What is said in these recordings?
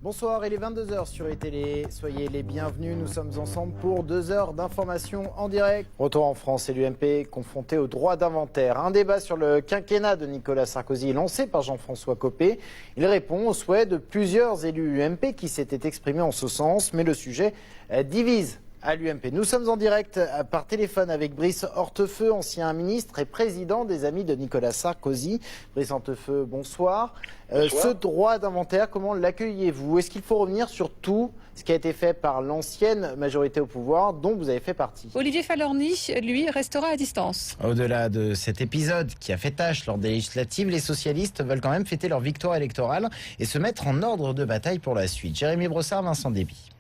Bonsoir, il est 22h sur ETélé. Soyez les bienvenus, nous sommes ensemble pour 2 heures d'information en direct. Retour en France et l'UMP confronté au droit d'inventaire. Un débat sur le quinquennat de Nicolas Sarkozy lancé par Jean-François Copé. Il répond aux souhaits de plusieurs élus UMP qui s'étaient exprimés en ce sens, mais le sujet divise à l'UMP. Nous sommes en direct par téléphone avec Brice Hortefeux, ancien ministre et président des Amis de Nicolas Sarkozy. Brice Hortefeux, bonsoir. Ce droit d'inventaire, comment l'accueillez-vous? Est-ce qu'il faut revenir sur tout ce qui a été fait par l'ancienne majorité au pouvoir dont vous avez fait partie? Olivier Falorni, lui, restera à distance. Au-delà de cet épisode qui a fait tâche lors des législatives, les socialistes veulent quand même fêter leur victoire électorale et se mettre en ordre de bataille pour la suite. Jérémy Brossard, Vincent Déby.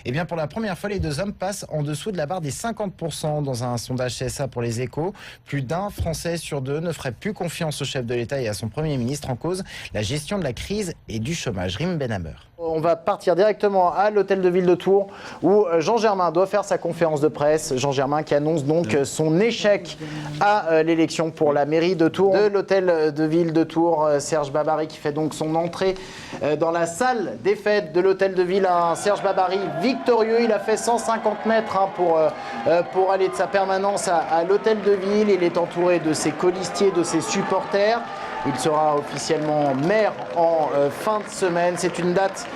Eh bien, pour la première fois, les deux hommes passent en dessous de la barre des 50% dans un sondage CSA pour les Échos. Plus d'un Français sur deux ne ferait plus confiance au chef de l'État et à son Premier ministre en cause la gestion de la crise et du chômage. Rim Benhammer. On va partir directement à l'hôtel de ville de Tours où Jean Germain doit faire sa conférence de presse. Jean Germain qui annonce donc son échec à l'élection pour la mairie de Tours. De l'hôtel de ville de Tours, Serge Babary qui fait donc son entrée dans la salle des fêtes de l'hôtel de ville. Serge Babary victorieux, il a fait 150 mètres pour aller de sa permanence à l'hôtel de ville. Il est entouré de ses colistiers, de ses supporters. Il sera officiellement maire en fin de semaine. C'est une date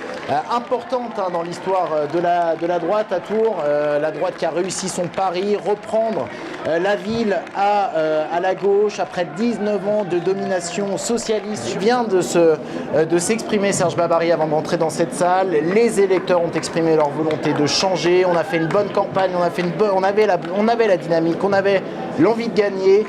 importante dans l'histoire de la droite à Tours. La droite qui a réussi son pari, reprendre la ville à la gauche après 19 ans de domination socialiste. Il vient de s'exprimer, Serge Babary, avant d'entrer dans cette salle. Les électeurs ont exprimé leur volonté de changer. On a fait une bonne campagne, on avait la dynamique, on avait l'envie de gagner.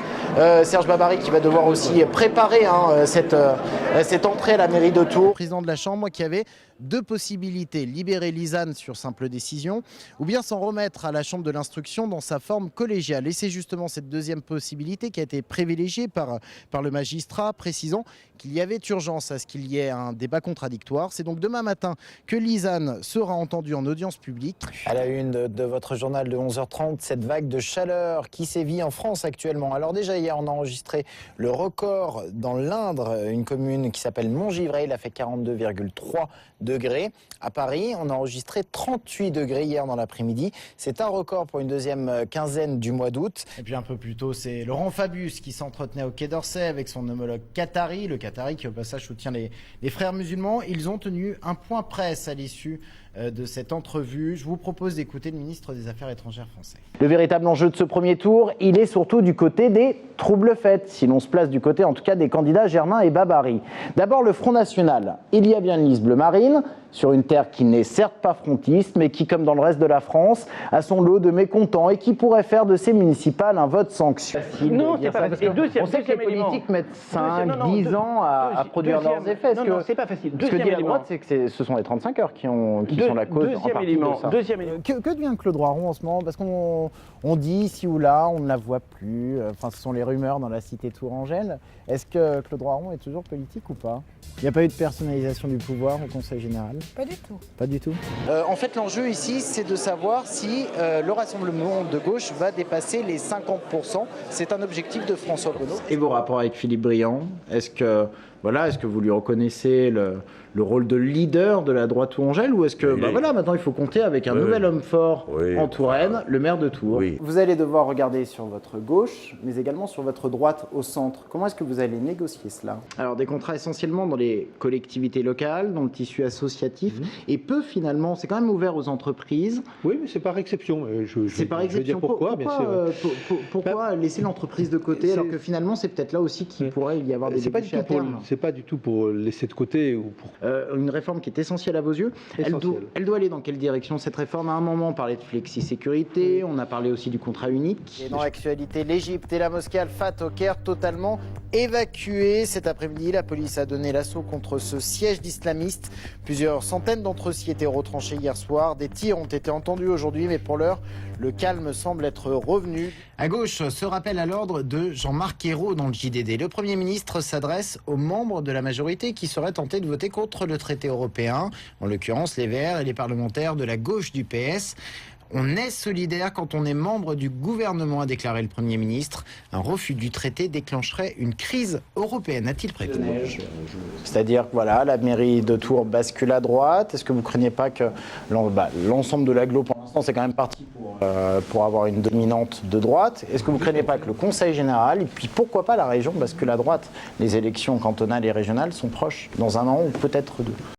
Serge Babary qui va devoir aussi préparer cette entrée à la mairie de Tours. Président de la Chambre qui avait deux possibilités, libérer Lisane sur simple décision ou bien s'en remettre à la Chambre de l'instruction dans sa forme collégiale. Et c'est justement cette deuxième possibilité qui a été privilégiée par le magistrat, précisant qu'il y avait urgence à ce qu'il y ait un débat contradictoire. C'est donc demain matin que Lisane sera entendue en audience publique. À la une de votre journal de 11h30, cette vague de chaleur qui sévit en France actuellement. Alors déjà hier, on a enregistré le record dans l'Indre, une commune qui s'appelle Montgivray. Il a fait 42,3 degrés. À Paris, on a enregistré 38 degrés hier dans l'après-midi. C'est un record pour une deuxième quinzaine du mois d'août. Et puis un peu plus tôt, c'est Laurent Fabius qui s'entretenait au Quai d'Orsay avec son homologue qatari, le Qatari qui au passage soutient les frères musulmans. Ils ont tenu un point presse à l'issue de cette entrevue. Je vous propose d'écouter le ministre des Affaires étrangères français. Le véritable enjeu de ce premier tour, il est surtout du côté des troubles faits, si l'on se place du côté en tout cas des candidats Germain et Babary. D'abord le Front National. Il y a bien une liste bleu marine, sur une terre qui n'est certes pas frontiste, mais qui, comme dans le reste de la France, a son lot de mécontents et qui pourrait faire de ces municipales un vote sanction. Non, c'est pas facile. On sait que les politiques mettent 5, 10 ans à produire leurs effets. Non, c'est pas facile. Ce que dit la droite, c'est que ce sont les 35 heures qui sont la cause en partie de ça. Deuxième élément. Que devient Claude Roiron en ce moment? Parce qu'on dit ici ou là, on ne la voit plus. Enfin, ce sont les rumeurs dans la cité tourangelle. Est-ce que Claude Roiron est toujours politique ou pas? Il n'y a pas eu de personnalisation du pouvoir au Conseil général? Pas du tout. Pas du tout. En fait, l'enjeu ici, c'est de savoir si le Rassemblement de gauche va dépasser les 50%. C'est un objectif de François Bonneau. Et vos rapports avec Philippe Briand, est-ce que vous lui reconnaissez le rôle de leader de la droite tourangelle ou est-ce que maintenant il faut compter avec un nouvel homme fort en Touraine, le maire de Tours? Vous allez devoir regarder sur votre gauche, mais également sur votre droite au centre. Comment est-ce que vous allez négocier cela? Alors des contrats essentiellement dans les collectivités locales, dans le tissu associatif, et peu finalement, c'est quand même ouvert aux entreprises. Oui, mais c'est par exception. C'est par exception. Je veux dire pourquoi, bien sûr. Pourquoi laisser l'entreprise de côté alors que finalement c'est peut-être là aussi qu'il pourrait y avoir des débouchés à terme? C'est pas du tout pour laisser de côté ou pour... Une réforme qui est essentielle à vos yeux. Elle doit aller dans quelle direction cette réforme? À un moment, on parlait de flexi-sécurité, on a parlé aussi du contrat unique. Et dans l'actualité, l'Égypte et la mosquée Al-Fat au Caire totalement évacuées. Cet après-midi, la police a donné l'assaut contre ce siège d'islamistes. Plusieurs centaines d'entre eux s'y étaient retranchés hier soir. Des tirs ont été entendus aujourd'hui, mais pour l'heure, le calme semble être revenu. À gauche, ce rappel à l'ordre de Jean-Marc Ayrault dans le JDD. Le Premier ministre s'adresse aux membres de la majorité qui seraient tentés de voter contre le traité européen, en l'occurrence les Verts et les parlementaires de la gauche du PS. On est solidaire quand on est membre du gouvernement, a déclaré le Premier ministre. Un refus du traité déclencherait une crise européenne, a-t-il prévenu. C'est-à-dire que voilà, la mairie de Tours bascule à droite. Est-ce que vous ne craignez pas que l'ensemble de l'agglo, pour l'instant, c'est quand même parti pour avoir une dominante de droite. Est-ce que vous ne craignez pas que le Conseil général, et puis pourquoi pas la région bascule à droite? Les élections cantonales et régionales sont proches, dans un an ou peut-être deux.